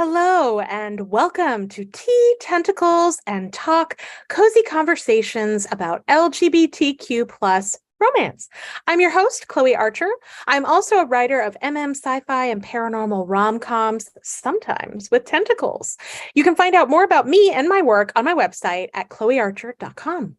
Hello, and welcome to Tea, Tentacles, and Talk, cozy conversations about LGBTQ plus romance. I'm your host, Chloe Archer. I'm also a writer of sci-fi and paranormal rom-coms, sometimes with tentacles. You can find out more about me and my work on my website at chloearcher.com.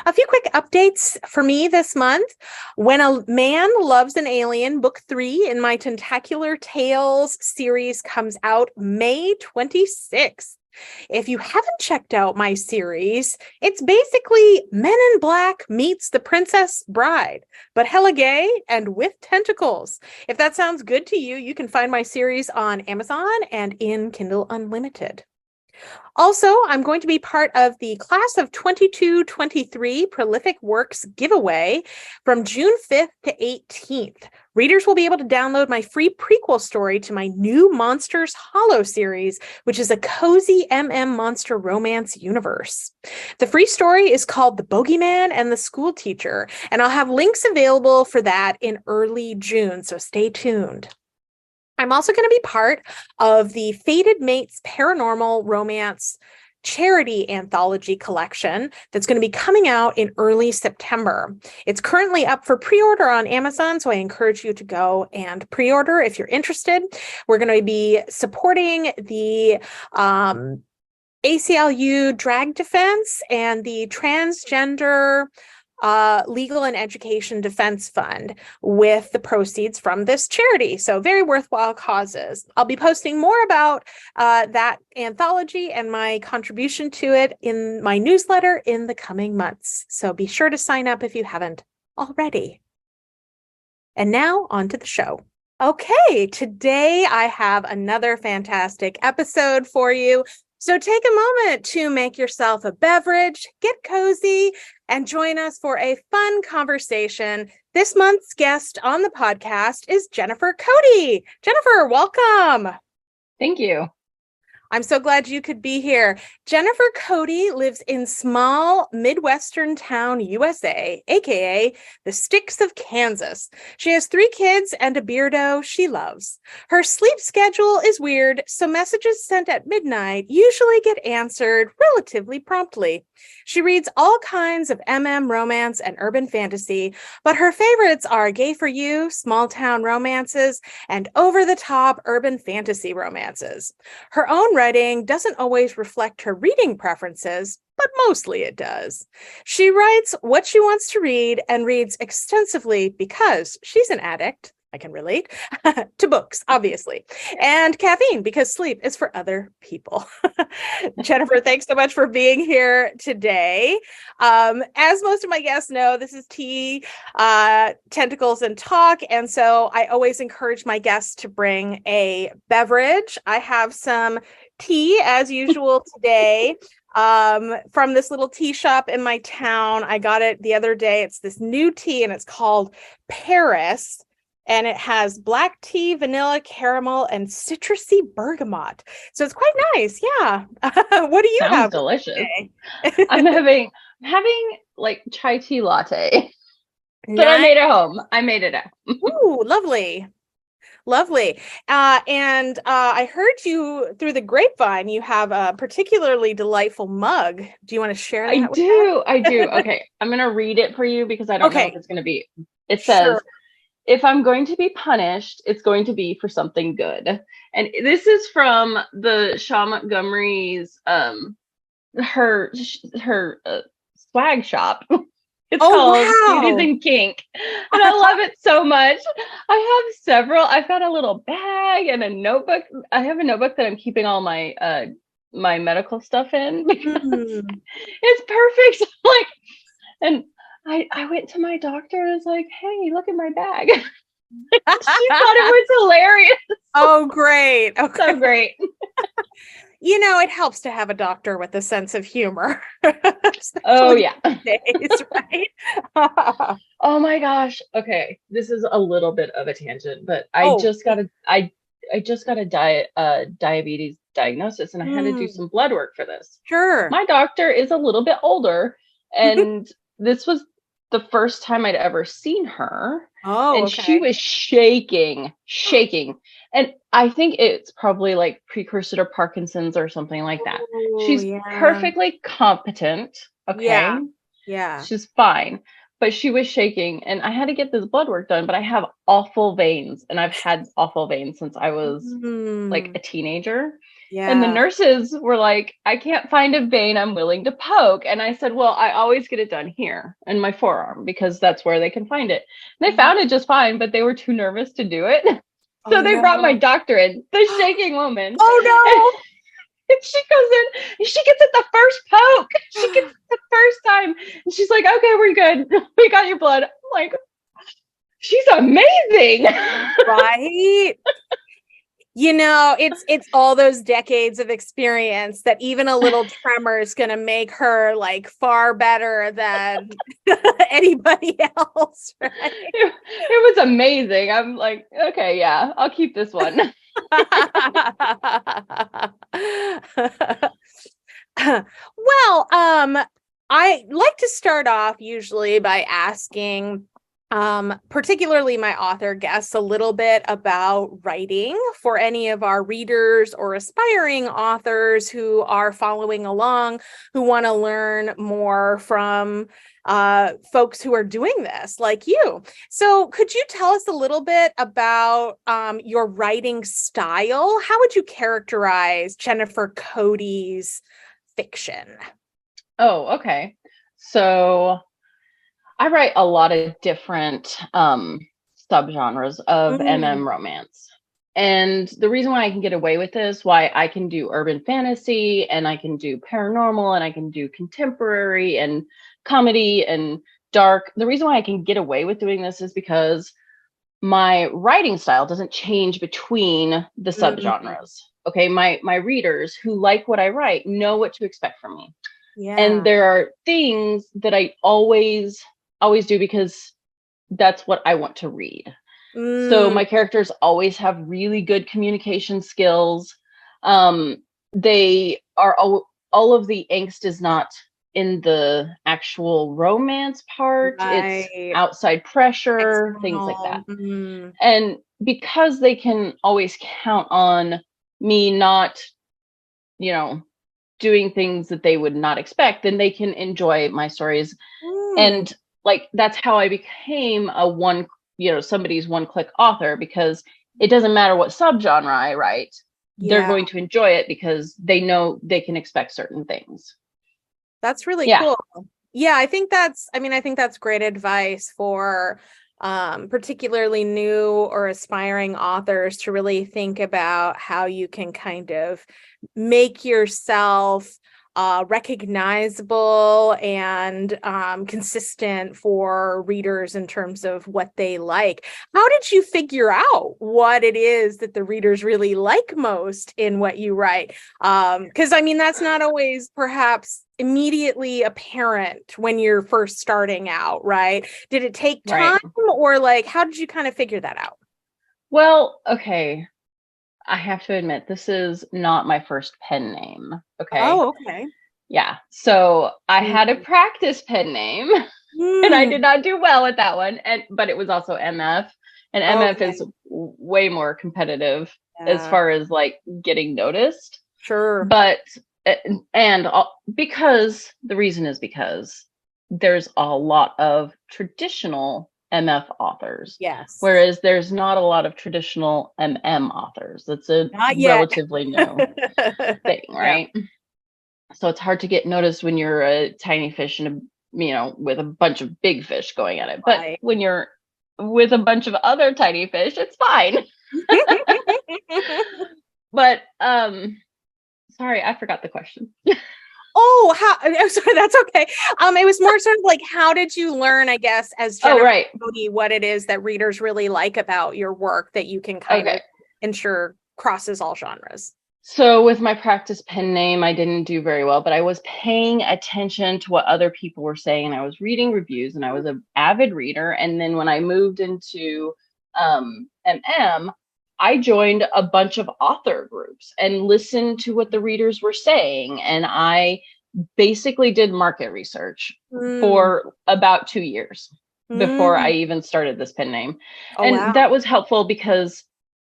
A few quick updates for me this month. When a Man Loves an Alien, book 3 in my Tentacular Tales series comes out May 26th. If you haven't checked out my series, it's basically Men in Black meets The Princess Bride, but hella gay and with tentacles. If that sounds good to you, you can find my series on Amazon and in Kindle Unlimited. Also, I'm going to be part of the Class of 22-23 Prolific Works giveaway from June 5th to 18th. Readers will be able to download my free prequel story to my new Monsters Hollow series, which is a cozy monster romance universe. The free story is called The Bogeyman and the School Teacher, and I'll have links available for that in early June, so stay tuned. I'm also going to be part of the Fated Mates Paranormal Romance charity anthology collection that's going to be coming out in early September. It's currently up for pre-order on Amazon, so I encourage you to go and pre-order if you're interested. We're going to be supporting the ACLU Drag Defense and the Transgender Legal and Education Defense Fund with the proceeds from this charity. So very worthwhile causes. I'll be posting more about that anthology and my contribution to it in my newsletter in the coming months. So be sure to sign up if you haven't already. And now on to the show. Okay, today I have another fantastic episode for you. So take a moment to make yourself a beverage, get cozy, and join us for a fun conversation. This month's guest on the podcast is Jennifer Cody. Jennifer, welcome. Thank you. I'm so glad you could be here. Jennifer Cody lives in small Midwestern town, USA, aka the Sticks of Kansas. She has 3 kids and a beardo she loves. Her sleep schedule is weird, so messages sent at midnight usually get answered relatively promptly. She reads all kinds of romance and urban fantasy, but her favorites are gay for you, small town romances, and over-the-top urban fantasy romances. Her own writing doesn't always reflect her reading preferences, but mostly it does. She writes what she wants to read and reads extensively because she's an addict. I can relate to books, obviously, and caffeine because sleep is for other people. Jennifer, thanks so much for being here today. As most of my guests know, this is Tea, Tentacles, and Talk, and so I always encourage my guests to bring a beverage. I have some tea as usual today. From this little tea shop in my town. I got it the other day. It's this new tea and it's called Paris. And it has black tea, vanilla, caramel, and citrusy bergamot. So it's quite nice. Yeah. What do you Sounds have delicious. today? I'm having like chai tea latte, but Nice. I made it home. I made it at home. Ooh, lovely. Lovely. And I heard you through the grapevine, you have a particularly delightful mug. Do you want to share that with us? I do. Okay. I'm going to read it for you because I don't know Okay. what it's going to be. It says, if I'm going to be punished, it's going to be for something good. And this is from the Shaw Montgomery's, her swag shop. It's called Beauties and Kink. And I love it so much. I have several. I've got a little bag and a notebook. I have a notebook that I'm keeping all my my medical stuff in because it's perfect. Like, and I went to my doctor and was like, hey, look at my bag. She thought it was hilarious. Oh, great. Okay. So great. You know, it helps to have a doctor with a sense of humor. Oh, yeah. Days, right? Oh, my gosh. Okay. This is a little bit of a tangent, but I just got a diabetes diagnosis and I had to do some blood work for this. Sure. My doctor is a little bit older, and this was the first time I'd ever seen her. Oh, And she okay. was shaking. And I think it's probably like precursor to Parkinson's or something like that. Oh, She's yeah. perfectly competent. Yeah. Okay. Yeah. She's fine. But she was shaking and I had to get this blood work done. But I have awful veins and I've had awful veins since I was like Mm, a teenager. And the yeah. nurses were like, I can't find a vein I'm willing to poke. And I said, well, I always get it done here in my forearm because that's where they can find it. And they found it just fine, but they were too nervous to do it. So Oh they brought my no. doctor in, the shaking woman. Oh And she goes in and she gets it the first poke. She gets no. it the first time. And she's like, okay, we're good. We got your blood. I'm like, she's amazing. Right? It's all those decades of experience that even a little tremor is going to make her like far better than anybody else, right? It was amazing. I'm like, okay, yeah, I'll keep this one. Well, I like to start off usually by asking particularly my author guests a little bit about writing for any of our readers or aspiring authors who are following along, who want to learn more from folks who are doing this like you. So could you tell us a little bit about your writing style? How would you characterize Jennifer Cody's fiction? Oh, okay. So I write a lot of different subgenres of Mm, romance. And the reason why I can get away with this, why I can do urban fantasy and I can do paranormal and I can do contemporary and comedy and dark, the reason why I can get away with doing this is because my writing style doesn't change between the mm, subgenres. Okay, my readers who like what I write know what to expect from me. And yeah. there are things that I always do because that's what I want to read. So Mm, my characters always have really good communication skills. Um, they are all of the angst is not in the actual romance part. It's right. outside pressure, things like that. External. Mm, And because they can always count on me not, you know, doing things that they would not expect, then they can enjoy my stories. mm, And like that's how I became a somebody's one click author, because it doesn't matter what subgenre I write, they're yeah. going to enjoy it because they know they can expect certain things. That's really Yeah. cool. Yeah, I think that's great advice for particularly new or aspiring authors to really think about how you can kind of make yourself recognizable and consistent for readers in terms of what they like. How did you figure out what it is that the readers really like most in what you write? Because I mean, that's not always perhaps immediately apparent when you're first starting out, right? Did it take Right. time or like how did you kind of figure that out? Well, okay. I have to admit, this is not my first pen name. Okay. Oh, okay. Yeah. So I had a Mm. practice pen name and I did Mm. not do well with that one. But it was also MF. And MF is Okay. way more competitive as Yeah, far as like getting noticed. sure. But uh, and because the reason is because there's a lot of traditional MF authors, Yes. whereas there's not a lot of traditional authors. That's a Not yet. relatively new thing, Yeah. right? So it's hard to get noticed when you're a tiny fish and with a bunch of big fish going at it. But Right. when you're with a bunch of other tiny fish, it's fine. But sorry, I forgot the question. Oh, how I'm sorry, that's okay. It was more sort of like how did you learn, I guess, as Oh, Jennifer right. Cody, what it is that readers really like about your work that you can kind Okay. of ensure crosses all genres? So with my practice pen name, I didn't do very well, but I was paying attention to what other people were saying, and I was reading reviews, and I was an avid reader. And then when I moved into I joined a bunch of author groups and listened to what the readers were saying, and I basically did market research Mm, for about 2 years. before I Mm. even started this pen name. Oh, And wow. that was helpful because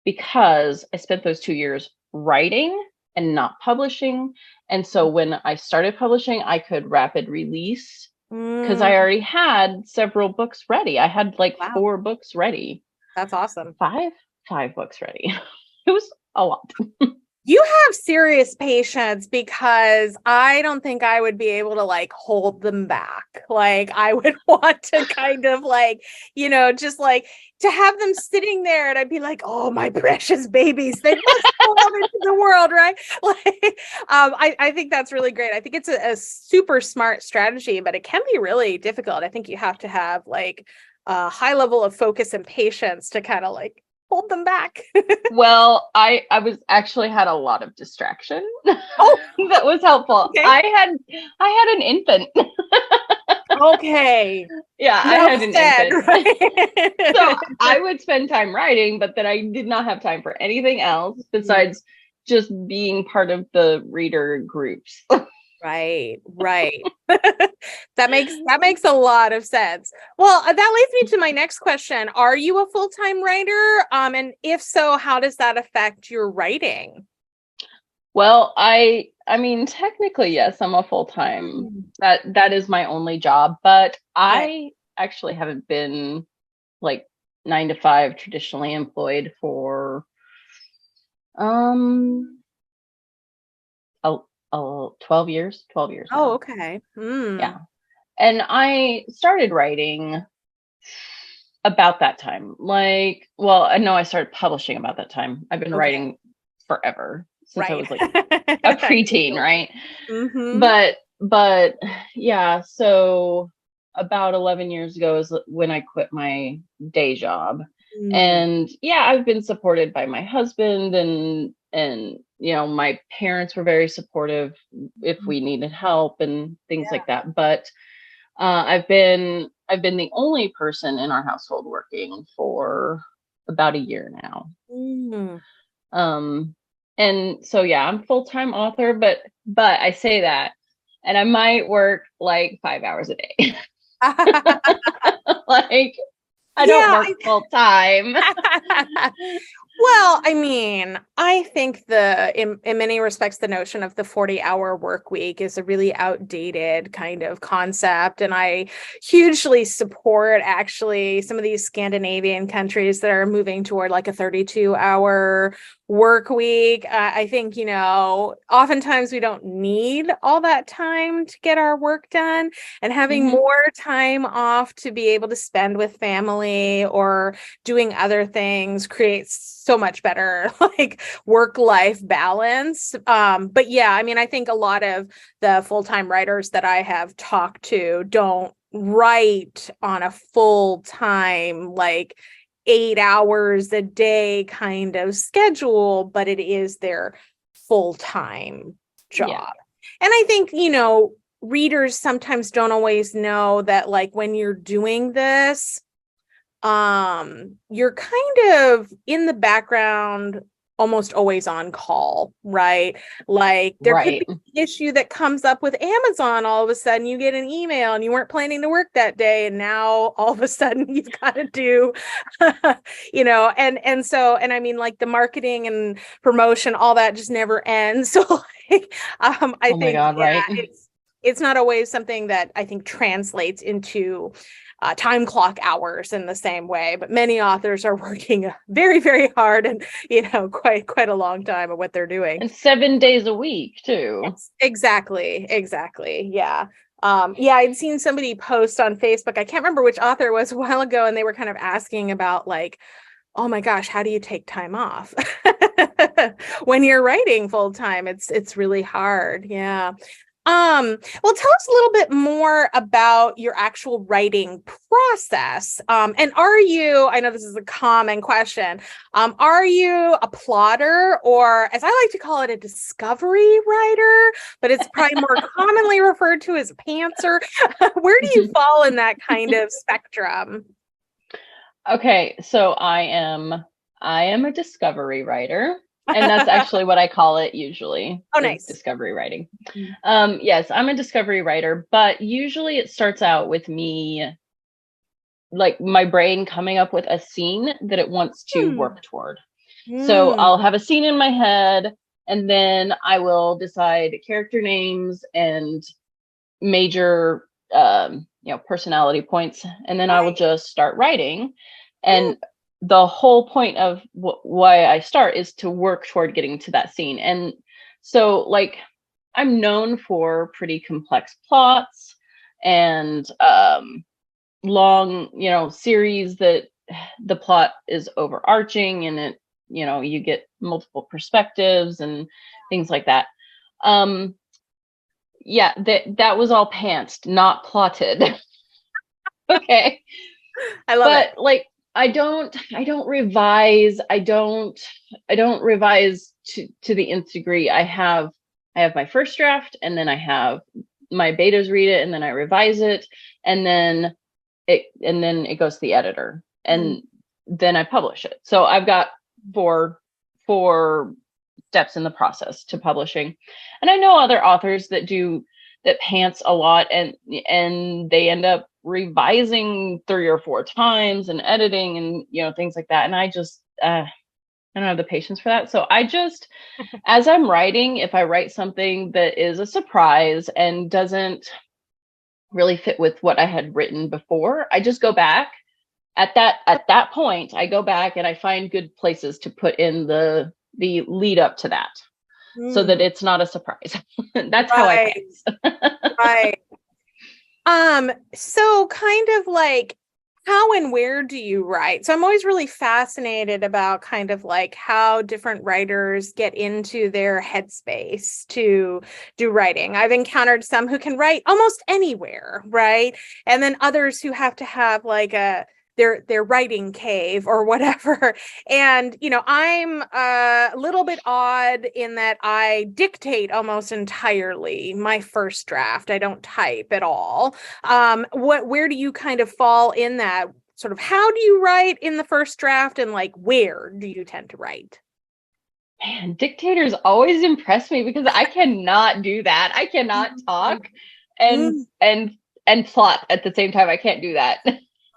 I spent those 2 years writing and not publishing. And so when I started publishing, I could rapid release because I Mm. already had several books ready. I had like Wow. 4 books ready. That's awesome. Five books ready. It was a lot. You have serious patience because I don't think I would be able to like hold them back. Like I would want to kind of like, just like to have them sitting there and I'd be like, oh, my precious babies, they must go out into the world, right? Like, I think that's really great. I think it's a super smart strategy, but it can be really difficult. I think you have to have like a high level of focus and patience to kind of like hold them back. Well, I was actually had a lot of distraction. Oh, That was helpful. okay. I had an infant. Okay. Yeah, I Enough had an said, infant. So right? I would spend time writing, but then I did not have time for anything else besides just being part of the reader groups. Right, right. That makes a lot of sense. Well, that leads me to my next question. Are you a full-time writer? And if so, how does that affect your writing? Well, I mean technically yes, I'm a full-time. That is my only job, but Okay. I actually haven't been like 9 to 5 traditionally employed for um a, 12 years Oh, now. okay. Yeah. And I started writing about that time. Like, well, I know I started publishing about that time. I've been Okay. writing forever since I Right. was like a preteen, right? Mm-hmm. But yeah, so about 11 years ago is when I quit my day job. Mm. And yeah, I've been supported by my husband and my parents were very supportive if we needed help and things Yeah. like that. But I've been the only person in our household working for about a year now. Mm. Um, and so yeah, I'm full-time author, but I say that, and I might work like 5 hours a day. Like I don't Yeah, work full time. well, I mean, I think in many respects, the notion of the 40-hour work week is a really outdated kind of concept. And I hugely support actually some of these Scandinavian countries that are moving toward like a 32-hour work week. I think, oftentimes we don't need all that time to get our work done, and having Mhm. more time off to be able to spend with family or doing other things creates so much better like work-life balance. But yeah, I mean, I think a lot of the full-time writers that I have talked to don't write on a full-time, like 8 hours a day kind of schedule, but it is their full-time Yeah. job. And I think, readers sometimes don't always know that like when you're doing this, you're kind of in the background, almost always on call, right? Like there could Right. be an issue that comes up with Amazon. All of a sudden you get an email and you weren't planning to work that day, and now all of a sudden you've got to do and I mean, like the marketing and promotion, all that just never ends. So like I Oh my think, God, yeah, right. it's not always something that I think translates into time clock hours in the same way, but many authors are working very, very hard and quite a long time of what they're doing. And 7 days a week too. Yes, exactly. Yeah. Yeah, I'd seen somebody post on Facebook. I can't remember which author it was a while ago, and they were kind of asking about like, oh my gosh, how do you take time off when you're writing full time? It's really hard. Yeah. Well, tell us a little bit more about your actual writing process. And I know this is a common question, are you a plotter, or as I like to call it, a discovery writer, but it's probably more commonly referred to as a pantser? Where do you fall in that kind of spectrum? Okay, so I am a discovery writer, and that's actually what I call it usually, Oh, is nice. discovery writing. Yes, I'm a discovery writer, but usually it starts out with me like my brain coming up with a scene that it wants to work toward. So Mm. I'll have a scene in my head, and then I will decide character names and major personality points, and then I will just start writing. And the whole point of why I start is to work toward getting to that scene. And so, like, I'm known for pretty complex plots and long, series that the plot is overarching, and it, you get multiple perspectives and things like that. Yeah, that was all pantsed, not plotted. Okay. I love it. But like, I don't revise. I don't revise to the nth degree. I have my first draft, and then I have my betas read it, and then I revise it, and then it goes to the editor, and then I publish it. So I've got four steps in the process to publishing. And I know other authors that pants a lot, and they end up revising 3 or 4 times and editing and things like that. And I just I don't have the patience for that. So I just, as I'm writing, if I write something that is a surprise and doesn't really fit with what I had written before, I just go back at that point. I go back and I find good places to put in the lead up to that, so that it's not a surprise. That's how I pants. Right. So kind of like, how and where do you write? So I'm always really fascinated about kind of like how different writers get into their headspace to do writing. I've encountered some who can write almost anywhere, right? And then others who have to have like their writing cave or whatever. And, I'm a little bit odd in that I dictate almost entirely my first draft. I don't type at all. Where do you kind of fall in that? Sort of, how do you write in the first draft, and like, where do you tend to write? Man, dictators always impress me, because I cannot do that. I cannot talk and plot at the same time. I can't do that.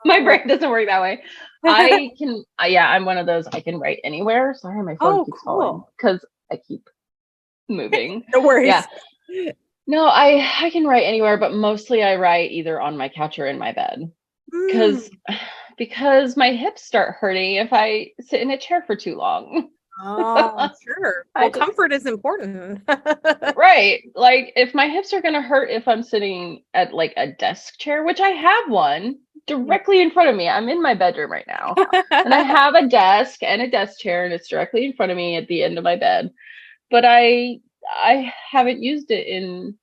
My brain doesn't work that way. I can, I'm one of those, I can write anywhere. Sorry, my phone keeps falling because I keep moving. No worries. Yeah. No, I can write anywhere, but mostly I write either on my couch or in my bed. Because my hips start hurting if I sit in a chair for too long. Oh, sure. Well, comfort is important. Right. Like, if my hips are going to hurt if I'm sitting at like a desk chair, which I have one directly in front of me. I'm in my bedroom right now. And I have a desk and a desk chair, and it's directly in front of me at the end of my bed. But I haven't used it in,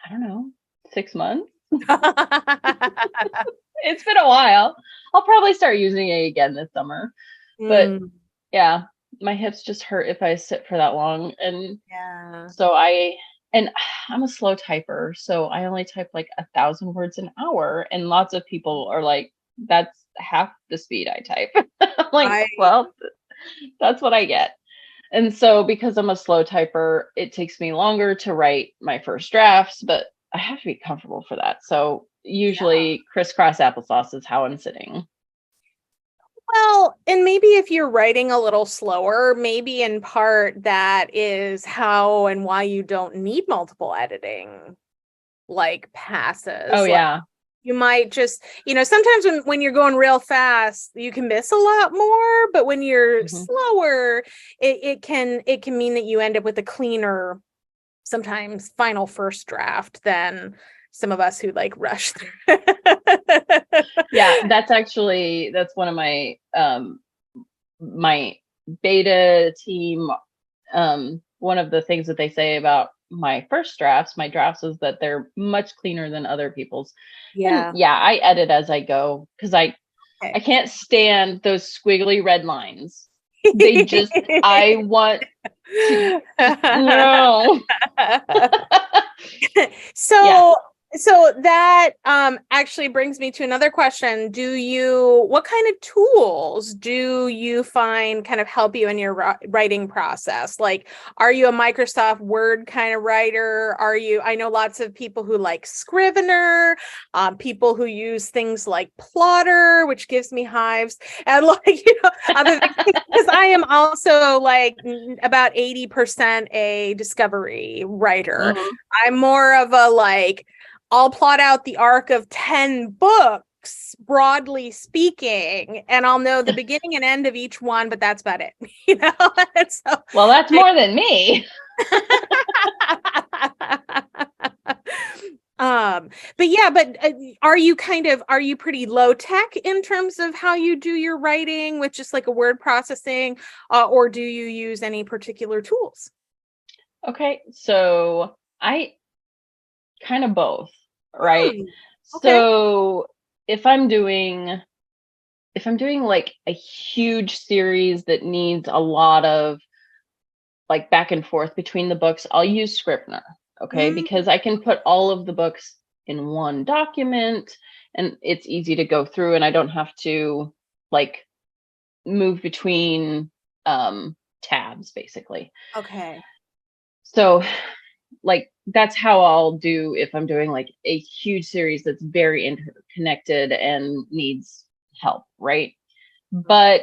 I don't know, 6 months. It's been a while. I'll probably start using it again this summer. But yeah, my hips just hurt if I sit for that long. And so I'm a slow typer, so I only type like 1,000 words an hour, and lots of people are like, that's half the speed I type. I'm like, well, that's what I get. And so, because I'm a slow typer, it takes me longer to write my first drafts, but I have to be comfortable for that. So usually crisscross applesauce is how I'm sitting. Well, and maybe if you're writing a little slower, maybe in part that is how and why you don't need multiple editing like passes. Oh, yeah. You might just, sometimes when you're going real fast, you can miss a lot more, but when you're slower, it can mean that you end up with a cleaner, sometimes final first draft than some of us who like rush through. Yeah, that's one of my my beta team. One of the things that they say about my first drafts, my drafts, is that they're much cleaner than other people's. And I edit as I go, because I can't stand those squiggly red lines. They just, I want to, no. So So that actually brings me to another question. What kind of tools do you find kind of help you in your writing process? Like, are you a Microsoft Word kind of writer? I know lots of people who like Scrivener, people who use things like Plotter, which gives me hives, and like, other things, because I am also like about 80% a discovery writer. Mhm. I'm more of a like, I'll plot out the arc of 10 books, broadly speaking, and I'll know the beginning and end of each one, but that's about it. So, Well, that's more than me. but are you pretty low tech in terms of how you do your writing with just like a word processing, or do you use any particular tools? Okay, so I kind of both, right? Okay. So if I'm doing like a huge series that needs a lot of like back and forth between the books, I'll use Scrivener, okay? Mm, Because I can put all of the books in one document and it's easy to go through and I don't have to like move between tabs basically. okay. So like that's how I'll do if I'm doing like a huge series that's very interconnected and needs help, right? But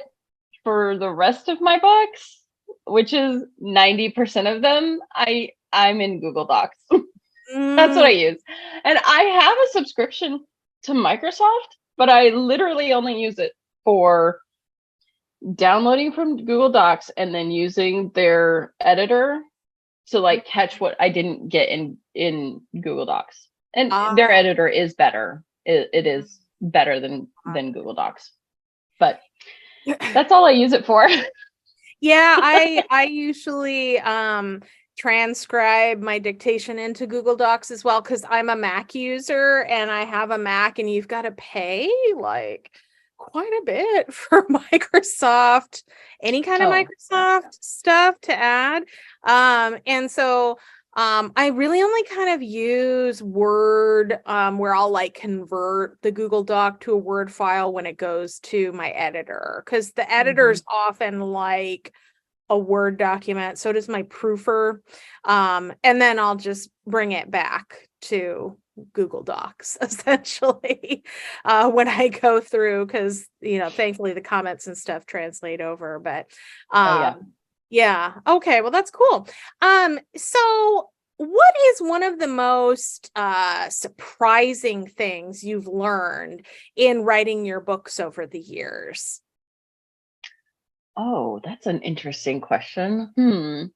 for the rest of my books, which is 90% of them, I'm in Google Docs. That's what I Mm, use. And I have a subscription to Microsoft, but I literally only use it for downloading from Google Docs and then using their editor to like catch what I didn't get in Google Docs. And their ah. editor is better. It is better than Google Docs. But that's all I use it for. Yeah, I usually transcribe my dictation into Google Docs as well because I'm a Mac user and I have a Mac, and you've got to pay like quite a bit for Microsoft, any kind of Oh, Microsoft stuff to add. And so I really only kind of use Word, where I'll like convert the Google Doc to a Word file when it goes to my editor, because the editor's often like a Word document. So does my proofer. And then I'll just bring it back to Google Docs essentially, when I go through, because thankfully the comments and stuff translate over. But oh yeah. yeah. Okay. Well, that's cool. So what is one of the most surprising things you've learned in writing your books over the years? Oh, that's an interesting question.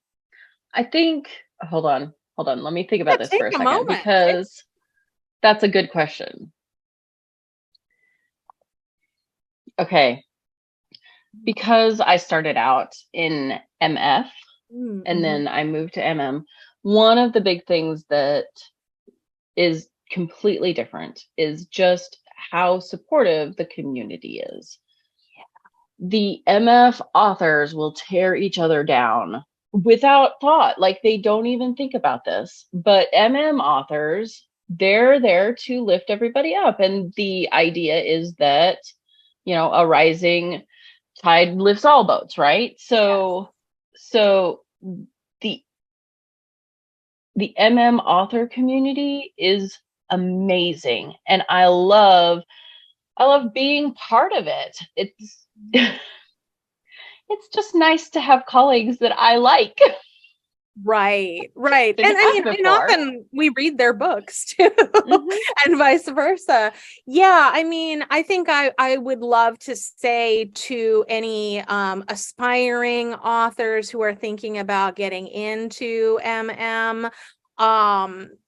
I think, hold on. Let me think Yeah, about this take for a a second moment. because that's a good question. Okay. Because I started out in MF and Mm-hmm. then I moved to MM, one of the big things that is completely different is just how supportive the community is. The MF authors will tear each other down without thought. Like they don't even think about this. But MM authors, they're there to lift everybody up. And the idea is that, a rising tide lifts all boats, right? So the the MM author community is amazing. And I love being part of it. It's it's just nice to have colleagues that I like. Right, right. And Didn't I have mean, and before. often we read their books too, Hmm. and vice versa. Yeah, I mean, I think I would love to say to any aspiring authors who are thinking about getting into MM,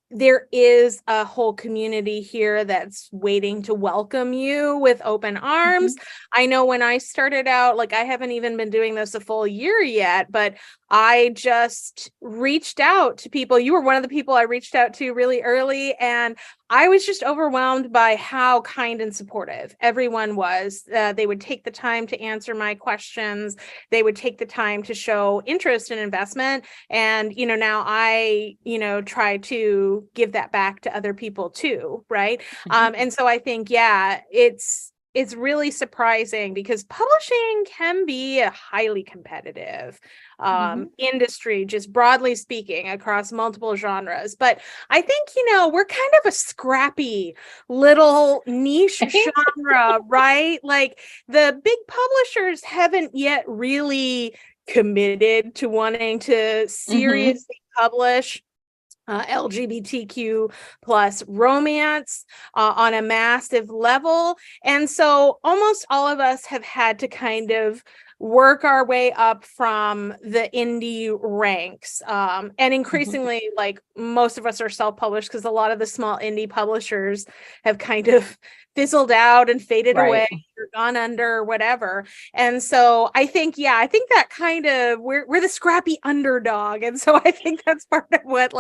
there is a whole community here that's waiting to welcome you with open arms. Hmm. I know when I started out, like I haven't even been doing this a full year yet, but I just reached out to people. You were one of the people I reached out to really early, and I was just overwhelmed by how kind and supportive everyone was. They would take the time to answer my questions. They would take the time to show interest in investment. And, now I, try to give that back to other people too. Right. And so I think, yeah, it's really surprising because publishing can be a highly competitive industry, just broadly speaking, across multiple genres. But I think, we're kind of a scrappy little niche genre, right? Like the big publishers haven't yet really committed to wanting to seriously publish LGBTQ plus romance on a massive level. And so almost all of us have had to kind of work our way up from the indie ranks. And increasingly, like most of us are self-published because a lot of the small indie publishers have kind of fizzled out and faded away or gone under or whatever. And so I think that kind of we're the scrappy underdog. And so I think that's part of what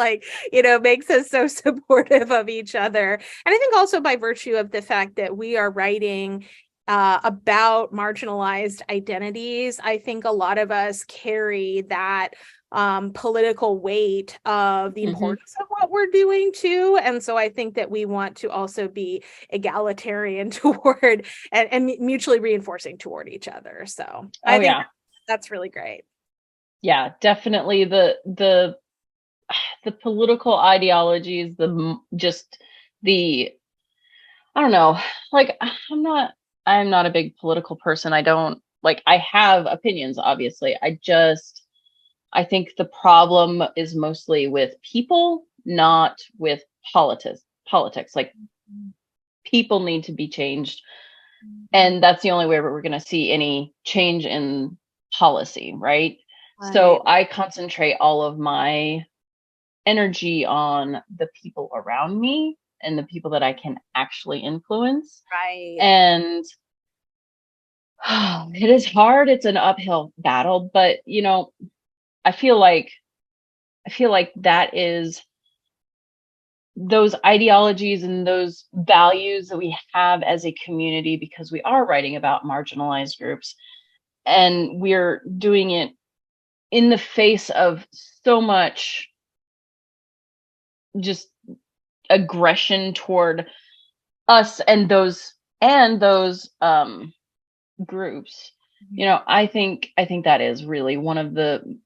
makes us so supportive of each other. And I think also by virtue of the fact that we are writing about marginalized identities, I think a lot of us carry that political weight of the importance of what we're doing too. And so I think that we want to also be egalitarian toward and mutually reinforcing toward each other. So I think that's really great. Yeah, definitely the political ideologies, I don't know, like I'm not a big political person. I have opinions, obviously. I think the problem is mostly with people, not with politics. Like people need to be changed. And that's the only way we're going to see any change in policy, right? So I concentrate all of my energy on the people around me and the people that I can actually influence. Right. And it is hard. It's an uphill battle, but I feel like that is those ideologies and those values that we have as a community, because we are writing about marginalized groups and we're doing it in the face of so much just aggression toward us and those groups. I think that is really one of the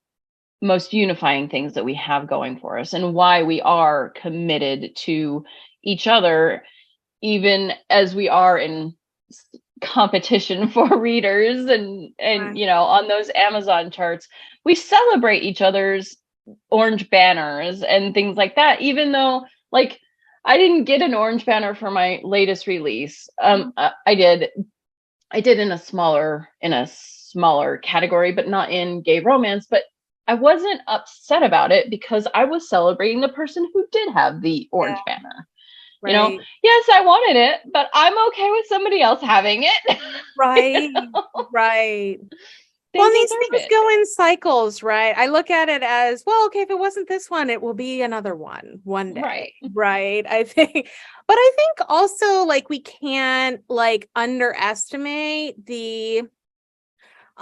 most unifying things that we have going for us, and why we are committed to each other, even as we are in competition for readers and on those Amazon charts, we celebrate each other's orange banners and things like that, even though I didn't get an orange banner for my latest release. I did in a smaller category, but not in gay romance. But I wasn't upset about it because I was celebrating the person who did have the orange banner. Right. Yes, I wanted it, but I'm okay with somebody else having it. Right. Right. Well, these things go in cycles, right? I look at it as, well, okay, if it wasn't this one, it will be another one day. Right. I think, but I think also we can't underestimate the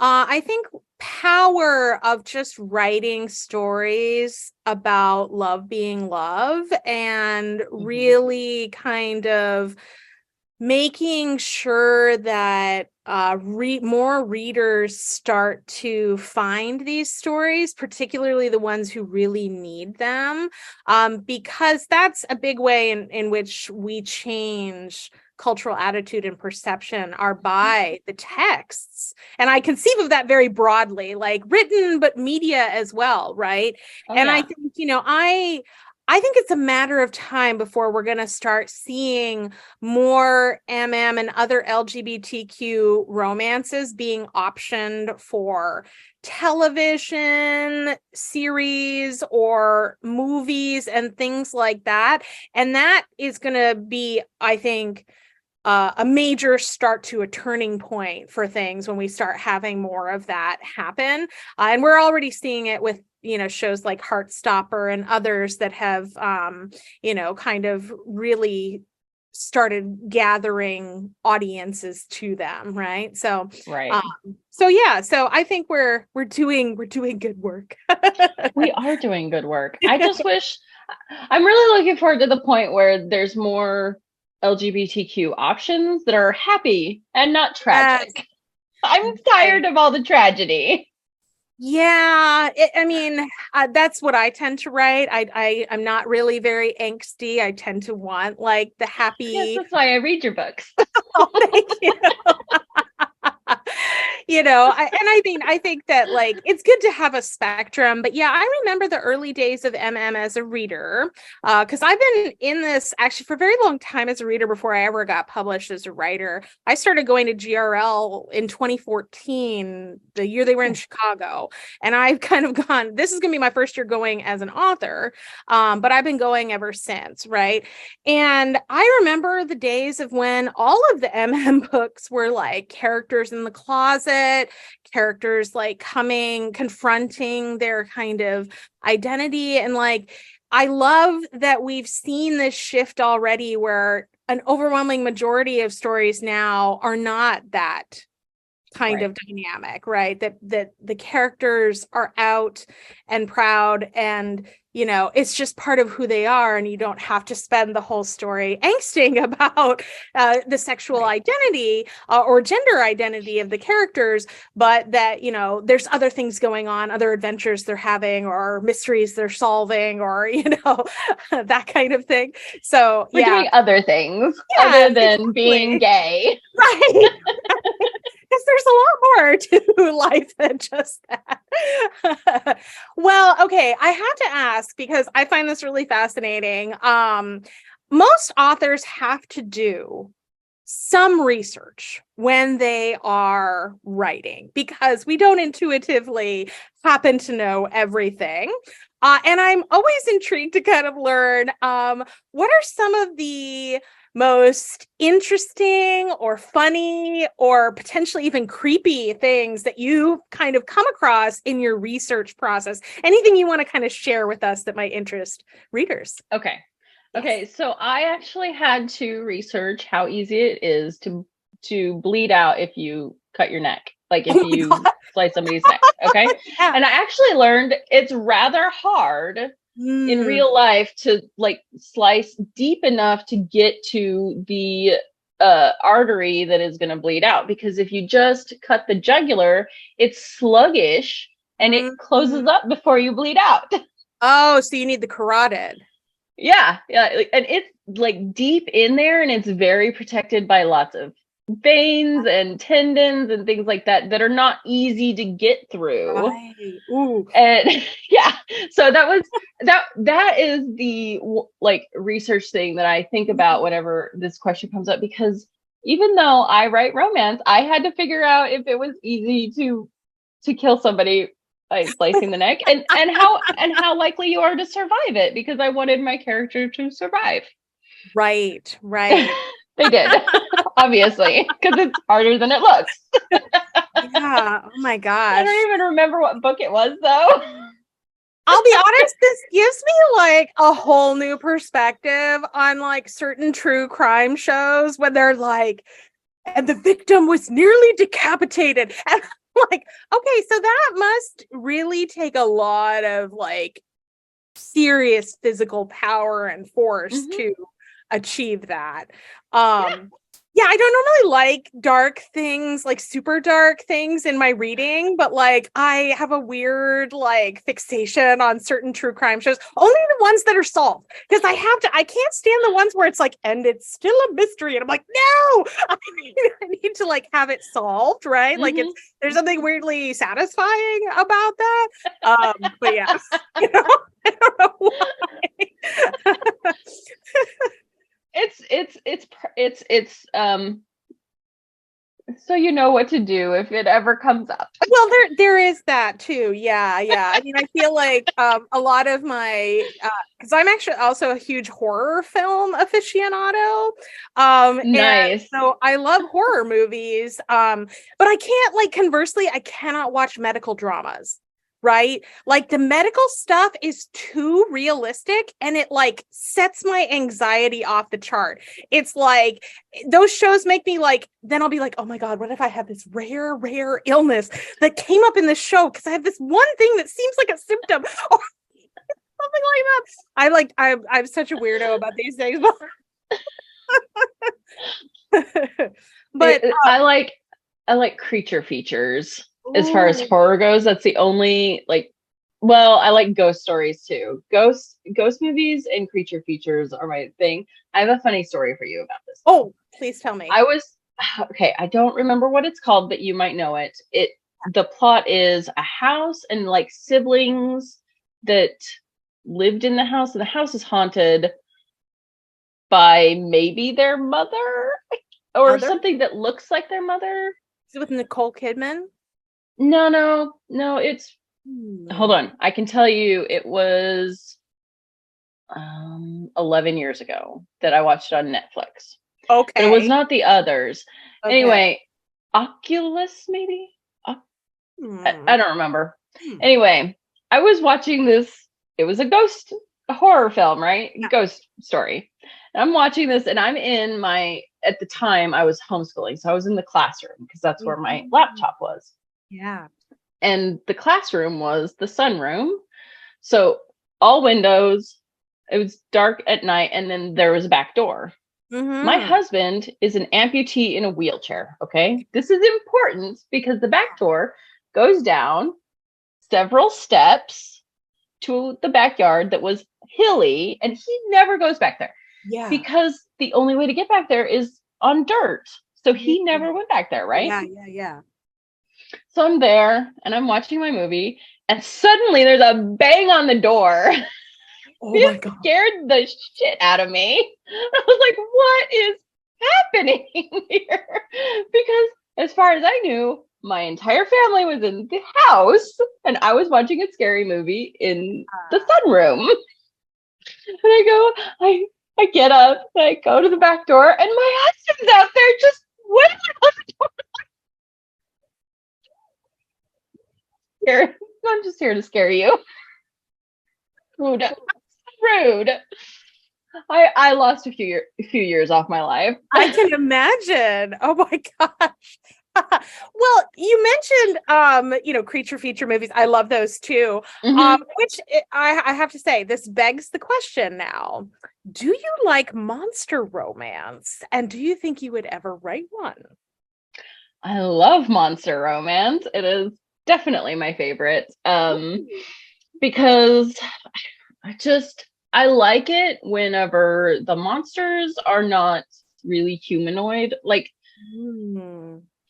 I think power of just writing stories about love being love and really kind of making sure that more readers start to find these stories, particularly the ones who really need them, because that's a big way in which we change cultural attitude and perception are by the texts. And I conceive of that very broadly, like written, but media as well, right? I think, I think it's a matter of time before we're going to start seeing more and other LGBTQ romances being optioned for television series or movies and things like that. And that is going to be, I think, a major start to a turning point for things when we start having more of that happen. And we're already seeing it with shows like Heartstopper and others that have, kind of really started gathering audiences to them, right? So Right. So I think we're doing good work. We are doing good work. I just wish I'm really looking forward to the point where there's more LGBTQ options that are happy and not Yes, tragic. I'm tired right. of all the tragedy. Yeah, that's what I tend to write. I'm not really very angsty. I tend to want like the Yes, happy. that's why I read your books. Oh, thank you. I think that like it's good to have a spectrum, but yeah, I remember the early days of MM as a reader, because I've been in this actually for a very long time as a reader before I ever got published as a writer. I started going to GRL in 2014, the year they were in Chicago, and I've kind of gone, this is going to be my first year going as an author, but I've been going ever since, right? And I remember the days of when all of the MM books were like characters in the closet, characters like confronting their kind of identity. And like, I love that we've seen this shift already where an overwhelming majority of stories now are not that kind of dynamic, right? That the characters are out and proud, and it's just part of who they are, and you don't have to spend the whole story angsting about the sexual identity or gender identity of the characters, but that there's other things going on, other adventures they're having, or mysteries they're solving, or that kind of thing. So We're doing other things other than being gay. Right. Because there's a lot more to life than just that. Well, okay, I have to ask because I find this really fascinating. Most authors have to do some research when they are writing because we don't intuitively happen to know everything. And I'm always intrigued to kind of learn what are some of the most interesting or funny or potentially even creepy things that you kind of come across in your research process? Anything you want to kind of share with us that might interest readers? Okay. Yes. Okay, so I actually had to research how easy it is to bleed out if you cut your neck, like if you slice somebody's neck. Okay. Yeah. And I actually learned it's rather hard in real life to like slice deep enough to get to the artery that is going to bleed out, because if you just cut the jugular, it's sluggish and it closes up before you bleed out. Oh, so you need the carotid. Yeah, and it's like deep in there, and it's very protected by lots of veins and tendons and things like that that are not easy to get through. Right. Ooh. And yeah, so that is the like research thing that I think about whenever this question comes up, because even though I write romance, I had to figure out if it was easy to kill somebody by slicing the neck, and how likely you are to survive it, because I wanted my character to survive. Right. They did, obviously, because it's harder than it looks. Yeah. Oh my gosh. I don't even remember what book it was, though. I'll be honest, this gives me like a whole new perspective on like certain true crime shows when they're like, and the victim was nearly decapitated. And I'm like, okay, so that must really take a lot of like serious physical power and force to achieve that. Yeah, I don't normally like dark things, like super dark things in my reading, but like I have a weird like fixation on certain true crime shows, only the ones that are solved. Because I can't stand the ones where it's like, and it's still a mystery. And I'm like, no, I need to like have it solved, right? Like there's something weirdly satisfying about that. But yeah, I don't know why. It's so you know what to do if it ever comes up. Well, there is that too. Yeah. I mean, I feel like a lot of my because I'm actually also a huge horror film aficionado. Nice. And so I love horror movies. But I can't, like, conversely, I cannot watch medical dramas. right? Like the medical stuff is too realistic and it like sets my anxiety off the chart. It's like those shows make me like, then I'll be like, oh my God, what if I have this rare illness that came up in this show because I have this one thing that seems like a symptom or something like that. I'm such a weirdo about these things. But I like creature features. As far as horror goes, that's the only like, well, I like ghost stories too. Ghost movies and creature features are my thing. I have a funny story for you about this. Oh, please tell me. Okay, I don't remember what it's called, but you might know it. The plot is a house and like siblings that lived in the house, and the house is haunted by maybe their mother or something that looks like their mother. Is it with Nicole Kidman? No, it's hold on. I can tell you it was 11 years ago that I watched it on Netflix. Okay. But it was not the others. Okay. Anyway, Oculus maybe? I don't remember. Anyway, I was watching this. It was a horror film, right? Yeah. Ghost story. And I'm watching this and I'm in at the time I was homeschooling. So I was in the classroom because that's where my laptop was. Yeah. And the classroom was the sunroom. So all windows, it was dark at night. And then there was a back door. Mm-hmm. My husband is an amputee in a wheelchair. Okay. This is important because the back door goes down several steps to the backyard that was hilly, and he never goes back there. Yeah. Because the only way to get back there is on dirt. So he never went back there, right? Yeah. So I'm there and I'm watching my movie, and suddenly there's a bang on the door. Oh my God. Scared the shit out of me. I was like, what is happening here? Because as far as I knew, my entire family was in the house and I was watching a scary movie in the sunroom. And I get up and I go to the back door and my husband's out there just waiting on the door. Here, I'm just here to scare you. Rude. I lost a few years off my life. I can imagine. Oh my gosh. Well, you mentioned creature feature movies. I love those too. Mm-hmm. Which I have to say, this begs the question now. Do you like monster romance? And do you think you would ever write one? I love monster romance. It is definitely my favorite. Because I like it whenever the monsters are not really humanoid. Like,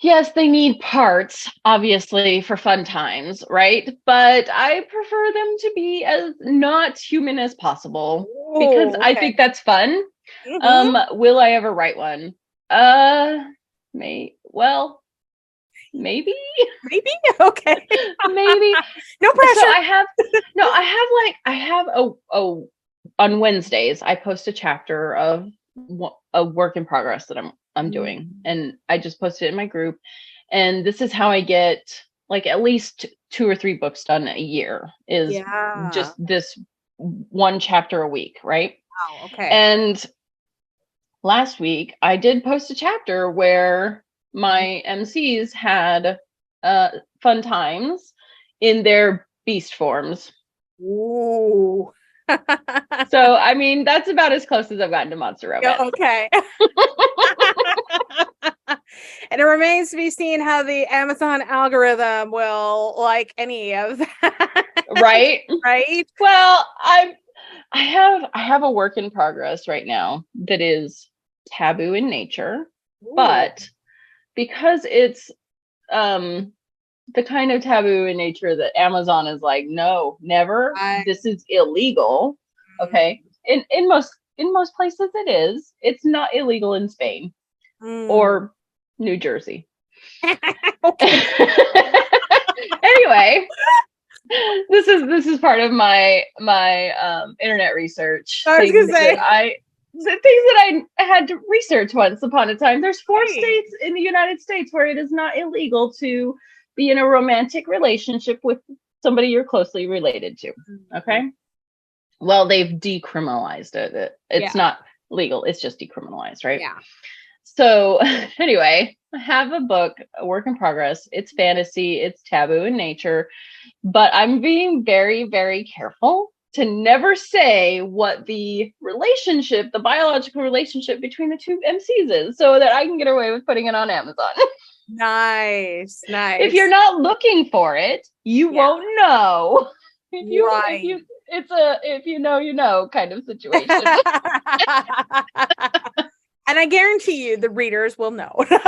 yes, they need parts, obviously, for fun times, right? But I prefer them to be as not human as possible because I think that's fun. Mm-hmm. Will I ever write one? Maybe. Okay. Maybe. No pressure. So I have on Wednesdays, I post a chapter of a work in progress that I'm doing. And I just posted it in my group. And this is how I get like at least 2 or 3 books done a year is just this one chapter a week. Right. Wow. Okay. And last week I did post a chapter where my MCs had fun times in their beast forms. Ooh. So, I mean, that's about as close as I've gotten to monster romance. Yeah, okay. And it remains to be seen how the Amazon algorithm will like any of that. Right? Right? Well, I have a work in progress right now that is taboo in nature. Ooh. But because it's the kind of taboo in nature that Amazon is like, no, never. This is illegal. Okay. In most places it is. It's not illegal in Spain or New Jersey. Anyway, this is part of my internet research. I was gonna say the things that I had to research once upon a time. There's 4 states in the United States where it is not illegal to be in a romantic relationship with somebody you're closely related to. Okay. Well, they've decriminalized it. It's not legal. It's just decriminalized, right? Yeah. So anyway, I have a book, a work in progress. It's fantasy. It's taboo in nature, but I'm being very, very careful to never say what the relationship, the biological relationship between the two MCs is, so that I can get away with putting it on Amazon. Nice. If you're not looking for it, you won't know. If you know, you know kind of situation. And I guarantee you the readers will know. the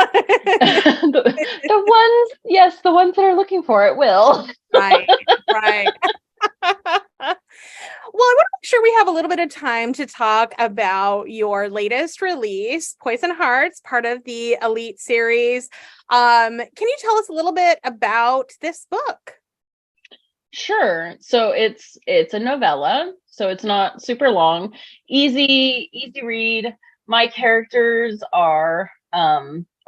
ones that are looking for it will. Right. Well, I want to make sure we have a little bit of time to talk about your latest release, Poison Hearts, part of the Elite series. Can you tell us a little bit about this book? Sure. So it's a novella, so it's not super long. Easy read. My characters are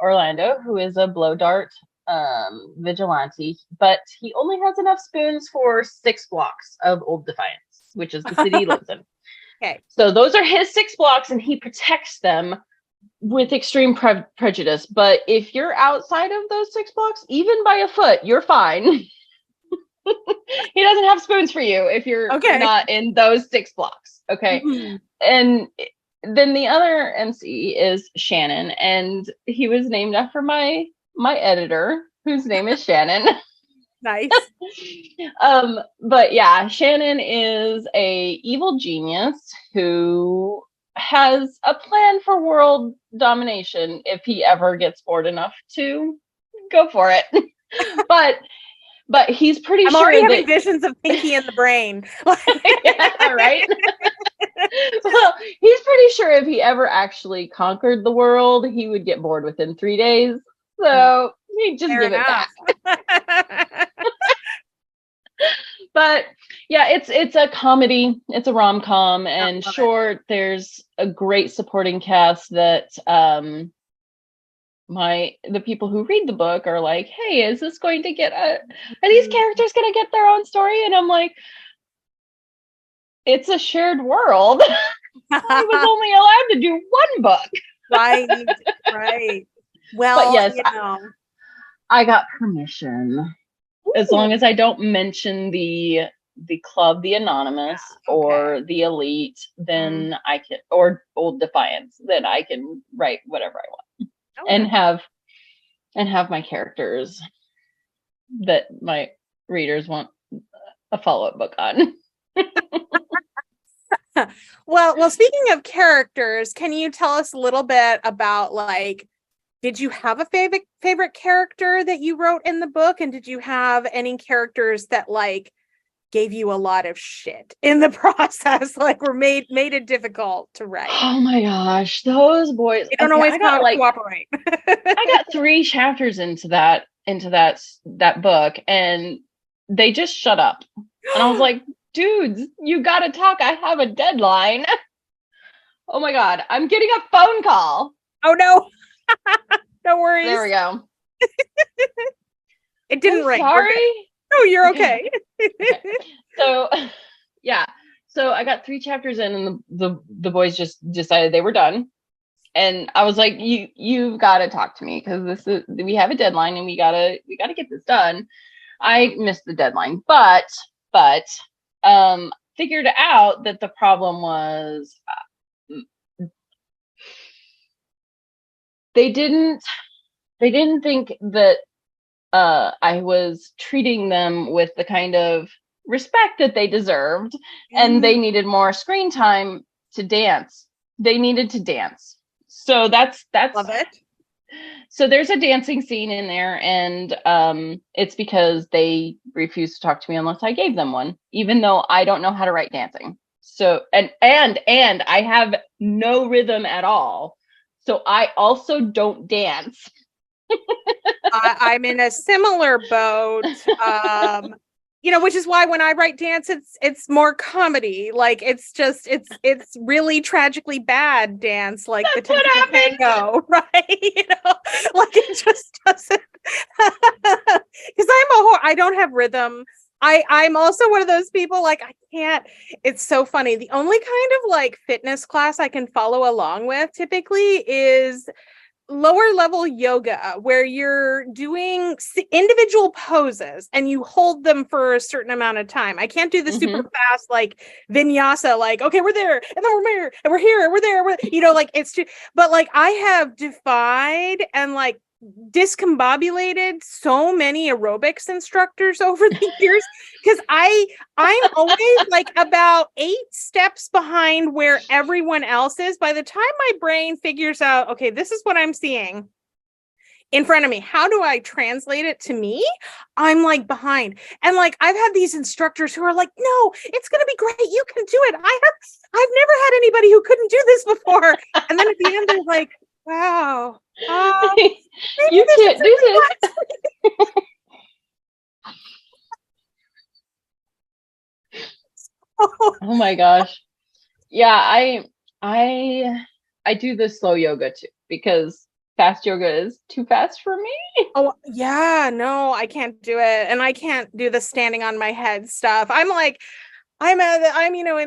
Orlando, who is a blow dart vigilante, but he only has enough spoons for 6 blocks of Old Defiance, which is the city he lives in. Okay. So those are his 6 blocks, and he protects them with extreme prejudice. But if you're outside of those 6 blocks, even by a foot, you're fine. He doesn't have spoons for you if you're not in those 6 blocks. Okay. Mm-hmm. And then the other MC is Shannon, and he was named after my editor, whose name is Shannon. Nice. But yeah, Shannon is a evil genius who has a plan for world domination if he ever gets bored enough to go for it. But he's pretty I'm already having visions of Pinky in the brain. Yeah, right? Well, he's pretty sure if he ever actually conquered the world, he would get bored within 3 days. So he'd just give it back. But yeah, it's a comedy. It's a rom-com. And there's a great supporting cast that the people who read the book are like, hey, is this going to get are these characters going to get their own story? And I'm like, it's a shared world. I was only allowed to do 1 book. Right. Well, but yes, I got permission. Ooh. As long as I don't mention the club, the Anonymous, or the Elite, then I can, or Old Defiance, then I can write whatever I want. And have my characters that my readers want a follow-up book on. Well, speaking of characters, can you tell us a little bit about, like, did you have a favorite character that you wrote in the book? And did you have any characters that, like, gave you a lot of shit in the process, like, were made it difficult to write? Oh my gosh, those boys! They don't always cooperate. I got 3 chapters into that book, and they just shut up. And I was like, dudes, you gotta talk. I have a deadline. Oh my God, I'm getting a phone call. Oh no. No worries. There we go. It didn't ring. Sorry. No, you're okay. Okay. So yeah. So I got 3 chapters in, and the boys just decided they were done. And I was like, you've got to talk to me, because we have a deadline and we gotta get this done. I missed the deadline, but figured out that the problem was they didn't think that I was treating them with the kind of respect that they deserved, and they needed more screen time to dance. They needed to dance. So that's love it. So there's a dancing scene in there, and it's because they refused to talk to me unless I gave them one, even though I don't know how to write dancing. So and I have no rhythm at all. So I also don't dance. I'm in a similar boat. Which is why when I write dance, it's more comedy. Like, it's really tragically bad dance, like That's the typical tango, right? Like, it just doesn't. Because I don't have rhythm. I'm also one of those people, like, I can't, it's so funny. The only kind of like fitness class I can follow along with typically is lower level yoga, where you're doing individual poses and you hold them for a certain amount of time. I can't do the super fast like vinyasa, like, okay, we're there and then we're here and we're here and we're there, like it's too, but like I have defied and like discombobulated so many aerobics instructors over the years, because I'm always like about 8 steps behind where everyone else is. By the time my brain figures out, okay, this is what I'm seeing in front of me, how do I translate it to me? I'm like behind. And like I've had these instructors who are like, no, it's gonna be great, you can do it. I've never had anybody who couldn't do this before. And then at the end they're like, wow, you can't do this. Oh my gosh. Yeah, I do the slow yoga too, because fast yoga is too fast for me. Oh yeah, no, I can't do it. And I can't do the standing on my head stuff. I'm in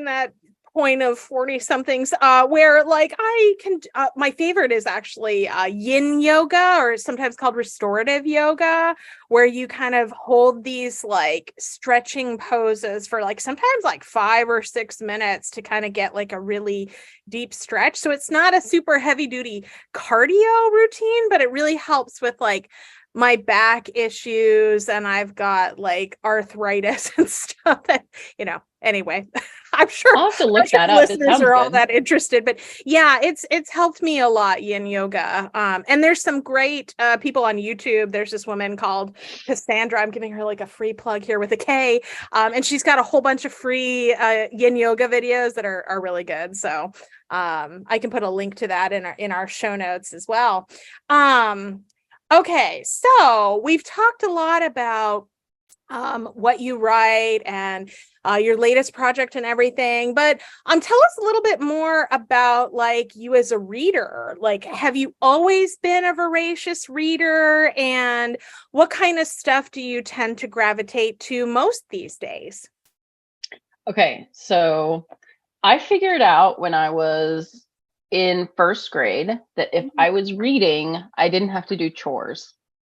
that point of 40 somethings where like I can my favorite is actually yin yoga, or sometimes called restorative yoga, where you kind of hold these like stretching poses for like sometimes like 5 or 6 minutes to kind of get like a really deep stretch. So it's not a super heavy duty cardio routine, but it really helps with like my back issues, and I've got like arthritis and stuff. And, anyway, I'm sure I'll have to look that up. listeners are all that interested, but yeah, it's helped me a lot, yin yoga. And there's some great people on YouTube. There's this woman called Cassandra. I'm giving her like a free plug here with a K. And she's got a whole bunch of free yin yoga videos that are really good. So I can put a link to that in our show notes as well. Okay, so we've talked a lot about what you write and your latest project and everything, but tell us a little bit more about like you as a reader. Like, have you always been a voracious reader, and what kind of stuff do you tend to gravitate to most these days? Okay, so I figured out when I was in first grade that if I was reading, I didn't have to do chores.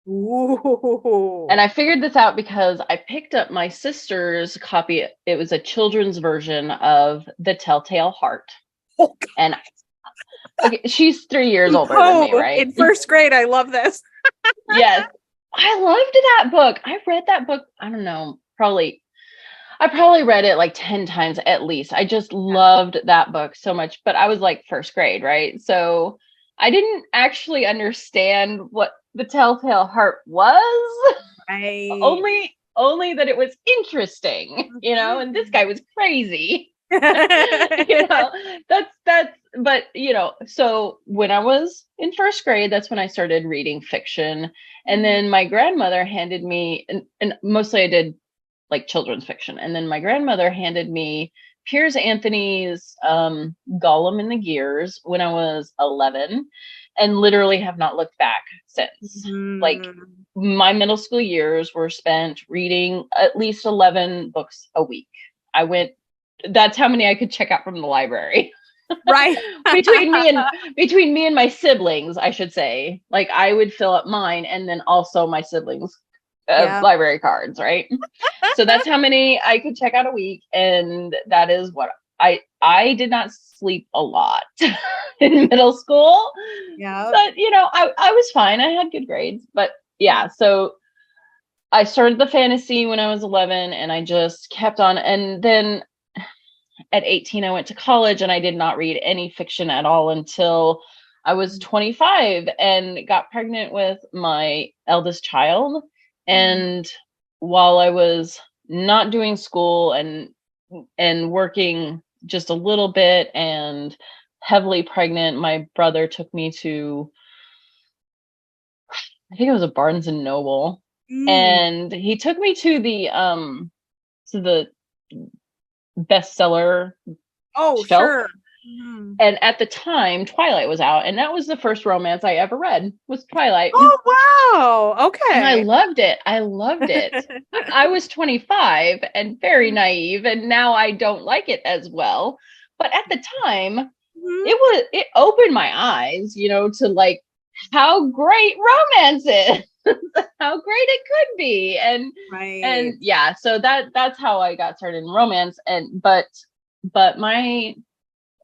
Ooh. And I figured this out because I picked up my sister's copy. It was a children's version of The Telltale Heart. Oh, and okay, she's 3 years older than me, right? In first grade, I love this. Yes. I loved that book. I read that book, I don't know, I probably read it like 10 times at least. I just loved that book so much, but I was like first grade, right? So I didn't actually understand what The Telltale Heart was. Right. Only that it was interesting, and this guy was crazy. But so when I was in first grade, that's when I started reading fiction. And then my grandmother handed me, and mostly I did like children's fiction. And then my grandmother handed me Piers Anthony's Gollum in the Gears when I was 11, and literally have not looked back since. Like my middle school years were spent reading at least 11 books a week. That's how many I could check out from the library. Right. between me and my siblings, I should say. Like I would fill up mine and then also my siblings' library cards, right? So that's how many I could check out a week, and that is what I did not sleep a lot in middle school. Yeah. But I was fine. I had good grades. But yeah, so I started the fantasy when I was 11, and I just kept on. And then at 18, I went to college, and I did not read any fiction at all until I was 25 and got pregnant with my eldest child. And while I was not doing school and working just a little bit and heavily pregnant, my brother took me to, I think it was a Barnes and Noble, and he took me to the bestseller shelf. Sure. Mhm. And at the time, Twilight was out, and that was the first romance I ever read, was Twilight. Oh, wow. And I Okay. loved it. I loved it. But I was 25 and very naive, and now I don't like it as well. But at the time, Mhm. it opened my eyes, to like how great romance is, how great it could be. And Right. yeah, so that's how I got started in romance. But my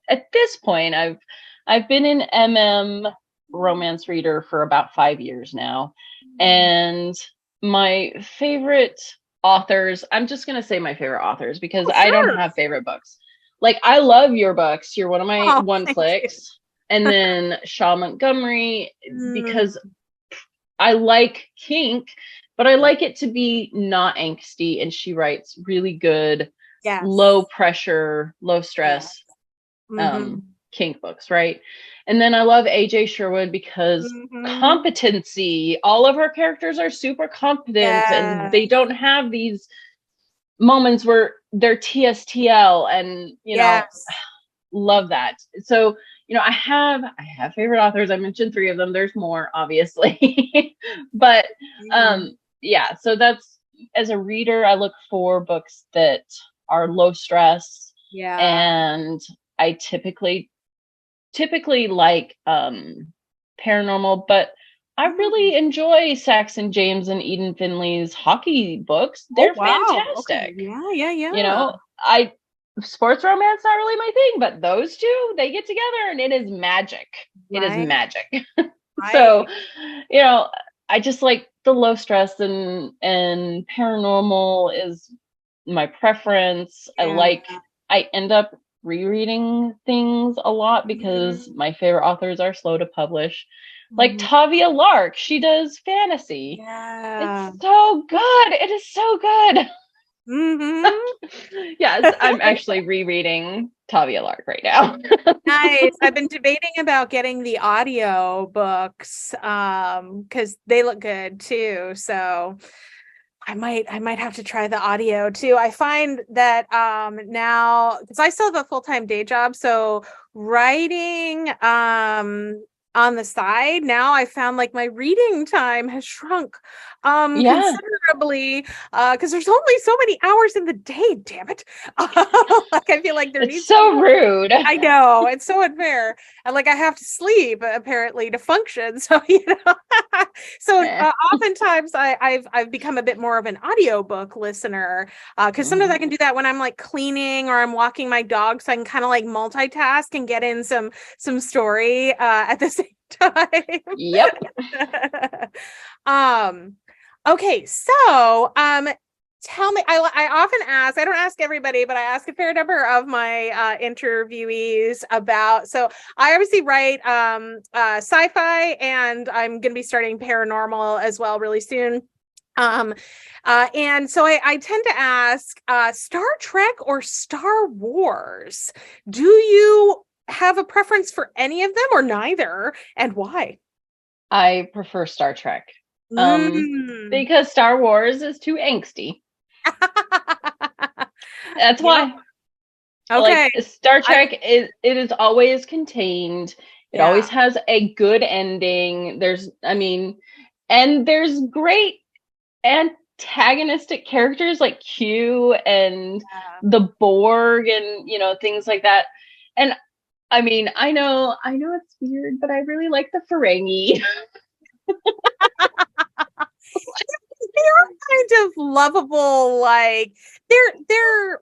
at this point, I've been an romance reader for about 5 years now. And my favorite authors, I'm just going to say my favorite authors because Oh, I don't sure. have favorite books. Like, I love your books. You're one of my Oh, one thank you. clicks. And then Shaw Montgomery, Mm, because I like kink, but I like it to be not angsty. And she writes really good, low yes. pressure, low Yeah. stress Hmm. kink books, right? And then I love AJ Sherwood because Hmm. competency, all of her characters are super competent and Yeah. they don't have these moments where they're TSTL and, Yes. love that. So, I have favorite authors. I mentioned three of them. There's more, obviously. But Mhm. um yeah, so that's, as a reader, I look for books that are low stress, Yeah. and I typically like paranormal, but I Mm. really enjoy Saxon James and Eden Finley's hockey books. Oh, They're wow. Okay. fantastic. Yeah, yeah, You yeah. know, I sports romance not really my thing, but those two, they get together and it is magic. It is Right. magic. So, Right. you know, I just like the low stress, and paranormal is my preference. Yeah. I end up rereading things a lot because Mhm. my favorite authors are slow to publish. Like Mhm. Tavia Lark, she does fantasy. It's Yeah. so good. It is so good. Hmm. Yes, I'm actually rereading Tavia Lark right now. Nice. I've been debating about getting the audio books because they look good too. So I might have to try the audio too. I find that now because I still have a full-time day job, so writing on the side now I found like my reading time has shrunk Yeah, considerably because there's only so many hours in the day, damn it. Like I feel like there it's needs to be so more. rude. I know it's so unfair, and like I have to sleep apparently to function. So so Eh. oftentimes I've become a bit more of an audiobook listener because sometimes I Mhm. can do that when I'm like cleaning or I'm walking my dog, so I can kind of like multitask and get in some story at the same time. Yep. um, okay, so tell me, I often ask, I don't ask everybody, but I ask a fair number of my interviewees about, so I obviously write sci-fi, and I'm going to be starting paranormal as well really soon. Um, and so I tend to ask Star Trek or Star Wars. Do you have a preference for any of them or neither, and why? I prefer Star Trek. Um, Mm. because Star Wars is too angsty. That's Yep. why. Okay. Like, Star I Trek is always contained. It always yeah. has a good ending. And there's great antagonistic characters like Q and Yeah. the Borg, and things like that. And I know it's weird, but I really like the Ferengi. They're kind of lovable, like they're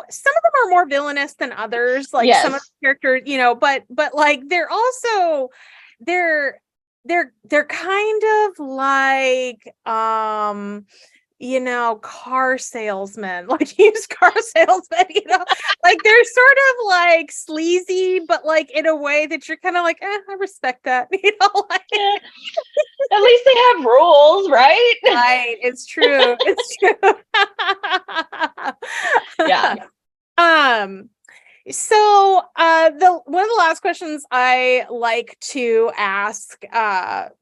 some of them are more villainous than others, like some of Yes. the characters, but like they're also they're they're kind of like car salesmen, like used car salesmen, like they're sort of like sleazy, but like in a way that you're kind of like, I respect that, like Yeah. At least they have rules, right? right, it's true, it's true. Yeah. um So, the one of the last questions I like to ask,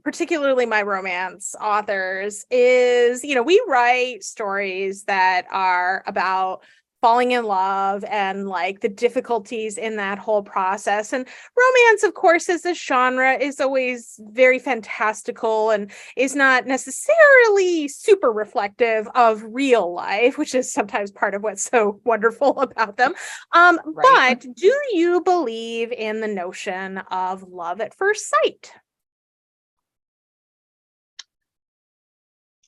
particularly my romance authors, is, we write stories that are about falling in love and like the difficulties in that whole process. And romance, of course, as a genre is always very fantastical and is not necessarily super reflective of real life, which is sometimes part of what's so wonderful about them. Right. But do you believe in the notion of love at first sight?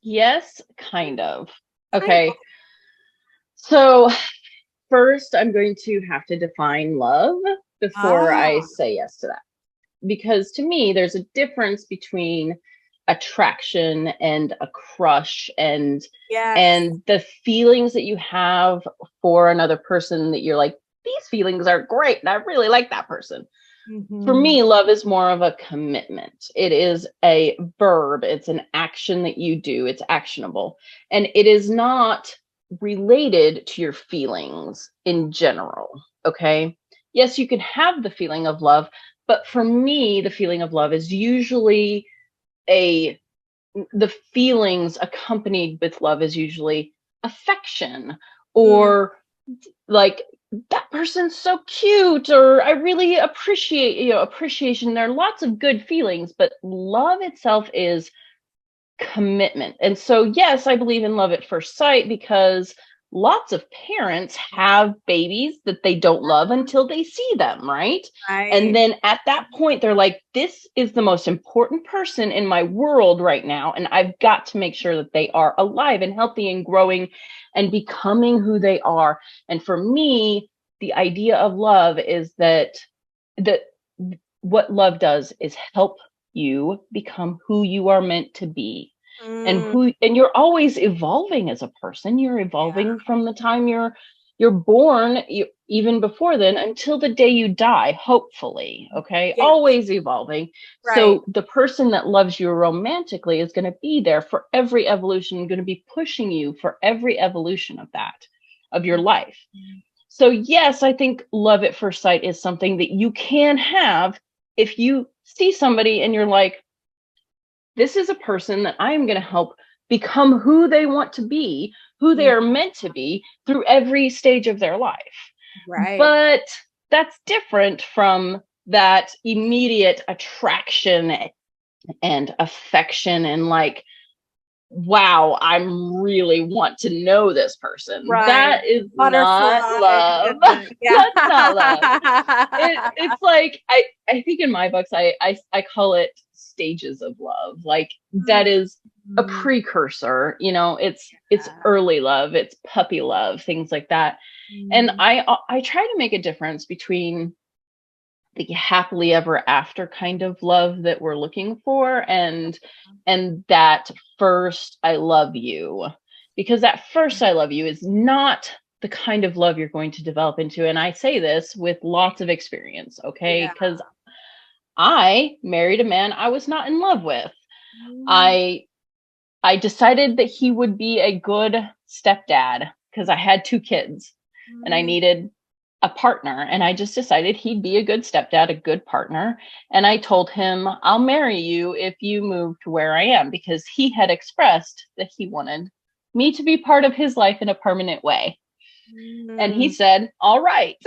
Yes, kind of. Kind of. Okay. So first, I'm going to have to define love before I Ah, say yes to that. Because to me, there's a difference between attraction and a crush yes. and the feelings that you have for another person that you're like, these feelings are great and I really like that person. For Mhm. me, love is more of a commitment. It is a verb, it's an action that you do, it's actionable. And it is not related to your feelings in general. Okay. Yes, you can have the feeling of love, but for me, the feeling of love is usually a, the feelings accompanied with love is usually affection Mm, or like that person's so cute or I really appreciate appreciation. There are lots of good feelings, but love itself is commitment. And so yes, I believe in love at first sight because lots of parents have babies that they don't love until they see them, right? And right. then at that point they're like, this is the most important person in my world right now and I've got to make sure that they are alive and healthy and growing and becoming who they are. And for me, the idea of love is that what love does is help you become who you are meant to be Mm, and you're always evolving as a person. You're yeah. evolving from the time you're born, even before then until the day you die, hopefully. Okay, Yes. always evolving. Right. So the person that loves you romantically is going to be there for every evolution, going to be pushing you for every evolution of that, of your life. Mhm. So yes, I think love at first sight is something that you can have if you see somebody and you're like, this is a person that I am going to help become who they want to be, who they Mm, are meant to be through every stage of their life. right. But that's different from that immediate attraction and affection and like, wow, I really want to know this person. Right. That is not Butterflies love. and the, yeah. That's not love. It's like I think in my books I call it stages of love. Like that is a Mhm. precursor, it's early love, it's puppy love, things like that. And Mhm. I try to make a difference between the happily ever after kind of love that we're looking for and that first I love you, because that first I love you is not the kind of love you're going to develop into. And I say this with lots of experience, okay? Yeah. Because I married a man I was not in love with. Mm, I i decided that he would be a good stepdad because I had two kids and I mm, needed a partner. And I just decided he'd be a good stepdad, a good partner. And I told him, I'll marry you if you move to where I am, because he had expressed that he wanted me to be part of his life in a permanent way. And he mm. said, all right.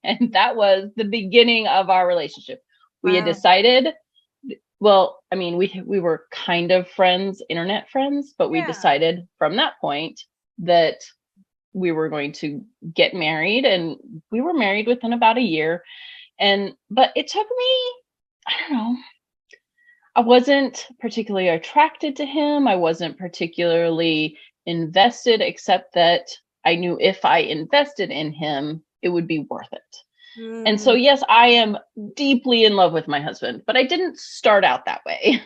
And that was the beginning of our relationship. We had Wow. decided, well, I mean, we were kind of friends, internet friends, but we Yeah. decided from that point that we were going to get married, and we were married within about a year. And but it took me, I don't know, I wasn't particularly attracted to him. I wasn't particularly invested, except that I knew if I invested in him, it would be worth it. And so Mm, yes, I am deeply in love with my husband, but I didn't start out that way.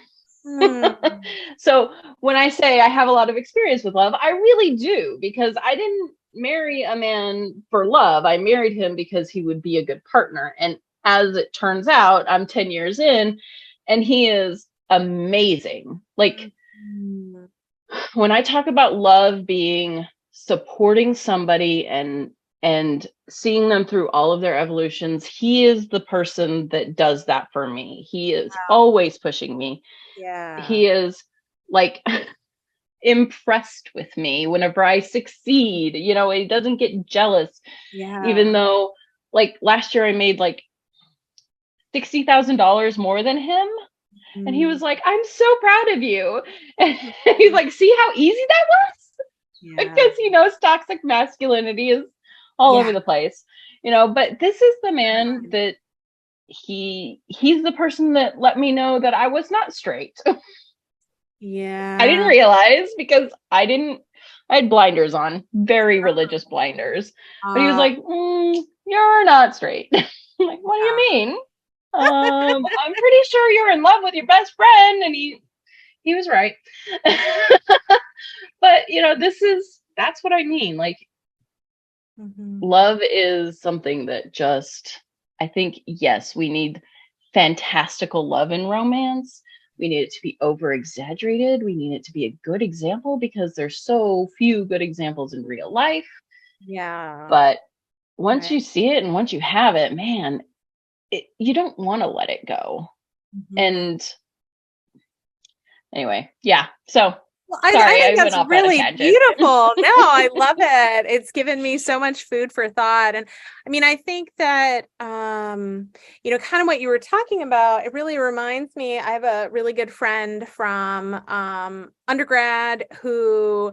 mm. So when I say I have a lot of experience with love, I really do, because I didn't marry a man for love. I married him because he would be a good partner. And as it turns out, I'm 10 years in and he is amazing. Like Mm. when I talk about love being supporting somebody and seeing them through all of their evolutions, he is the person that does that for me. He is Wow. always pushing me. Yeah. He is like impressed with me whenever I succeed. You know, he doesn't get jealous, even though like last year I made like $60,000 more than him. And he was like, I'm so proud of you. And he's like, see how easy that was? Because he knows toxic masculinity is all over the place, you know, but this is the man that he's the person that let me know that I was not straight. I didn't realize because I had blinders on, very religious blinders. But he was like, you're not straight. I'm like, what do you mean? I'm pretty sure you're in love with your best friend. And he was right. But you know, that's what I mean. Like, love is something that just, I think, yes, we need fantastical love in romance. We need it to be over exaggerated. We need it to be a good example because there's so few good examples in real life. Yeah. But once you see it and once you have it, man, you don't want to let it go. And anyway, yeah. So well, I think that's really beautiful. No, I love it. It's given me so much food for thought. And I mean, I think that, you know, kind of what you were talking about, it really reminds me, I have a really good friend from undergrad whose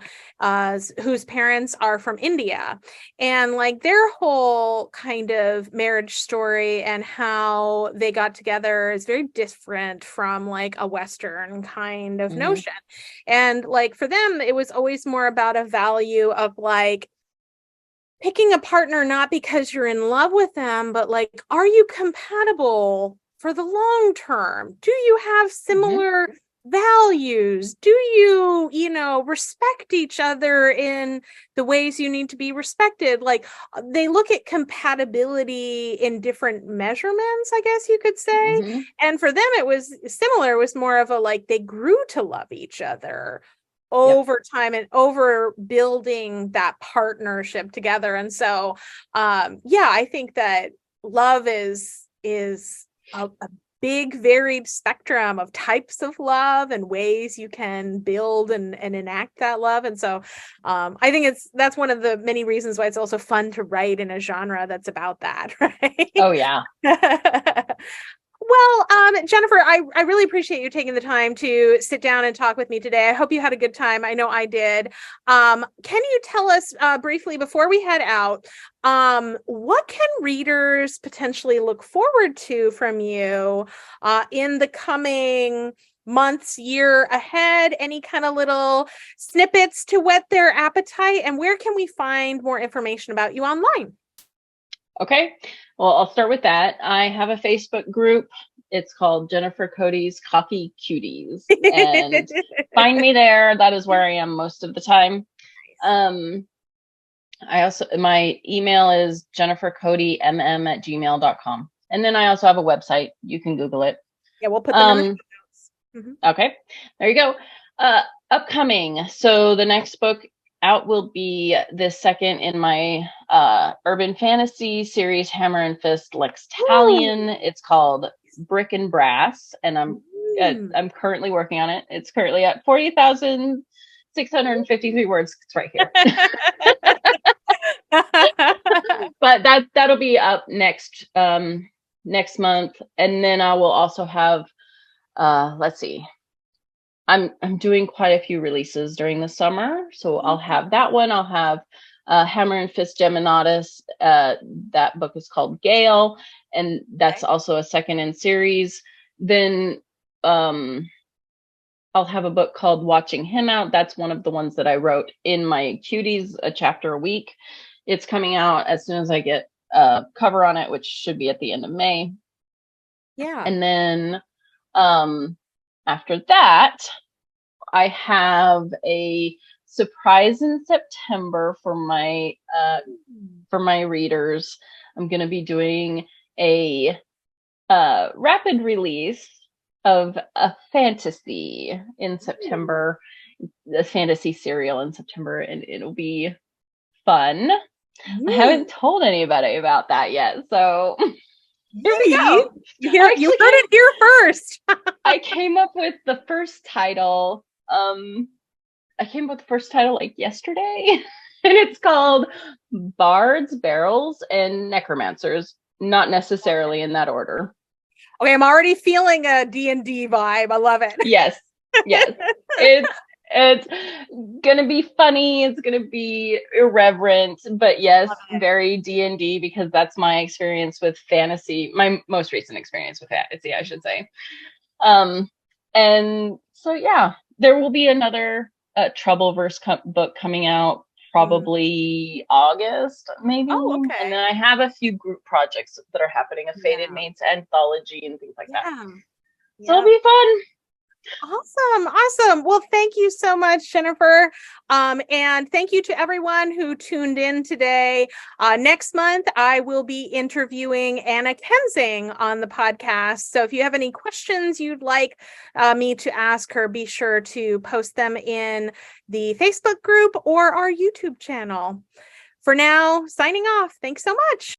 parents are from India, and like their whole kind of marriage story and how they got together is very different from like a Western kind of notion. And like for them, it was always more about a value of like picking a partner, not because you're in love with them, but like, are you compatible for the long term? Do you have similar values? Do you, you know, respect each other in the ways you need to be respected? Like they look at compatibility in different measurements, I guess you could say. And for them, it was similar. It was more of a like they grew to love each other over time and over building that partnership together. And so, I think that love is a big varied spectrum of types of love and ways you can build and enact that love. And so I think that's one of the many reasons why it's also fun to write in a genre that's about that, right? Oh yeah. Well, Jennifer, I really appreciate you taking the time to sit down and talk with me today. I hope you had a good time. I know I did. Can you tell us briefly before we head out, what can readers potentially look forward to from you in the coming months, year ahead? Any kind of little snippets to whet their appetite? And where can we find more information about you online? Okay. Well, I'll start with that. I have a Facebook group. It's called Jennifer Cody's Coffee Cuties. And find me there. That is where I am most of the time. My email is jennifercodymm@gmail.com. And then I also have a website. You can Google it. Yeah, we'll put them in the notes. Okay. There you go. Upcoming. So the next book out will be the second in my urban fantasy series, Hammer and Fist Lextallion. It's called Brick and Brass, and I'm currently working on it. It's currently at 40,653 words. It's right here. But that'll be up next month, and then I will also have let's see. I'm doing quite a few releases during the summer, so I'll have that one. I'll have Hammer and Fist Geminatus. That book is called Gale, and that's also a second in series. Then I'll have a book called Watching Him Out. That's one of the ones that I wrote in my Cuties, a chapter a week. It's coming out as soon as I get a cover on it, which should be at the end of May. Yeah. And then after that, I have a surprise in September for my readers. I'm going to be doing a rapid release of a fantasy in September, a fantasy serial in September, and it'll be fun. I haven't told anybody about that yet, so here we go. You heard it here first. I came up with the first title I came up with the first title like yesterday, and it's called Bards, Barrels, and Necromancers. Not necessarily in that order. Okay, I'm already feeling a D&D vibe. I love it. Yes, yes. It's gonna be funny. It's gonna be irreverent, but yes, very D&D, because that's my experience with fantasy. My most recent experience with fantasy, I should say. And so yeah, there will be another Troubleverse book coming out probably August, maybe. Oh, okay. And then I have a few group projects that are happening, a Fated Mates anthology and things like that. So it'll be fun. Awesome. Well, thank you so much, Jennifer. And thank you to everyone who tuned in today. Next month, I will be interviewing Anna Kensing on the podcast. So if you have any questions you'd like me to ask her, be sure to post them in the Facebook group or our YouTube channel. For now, signing off. Thanks so much.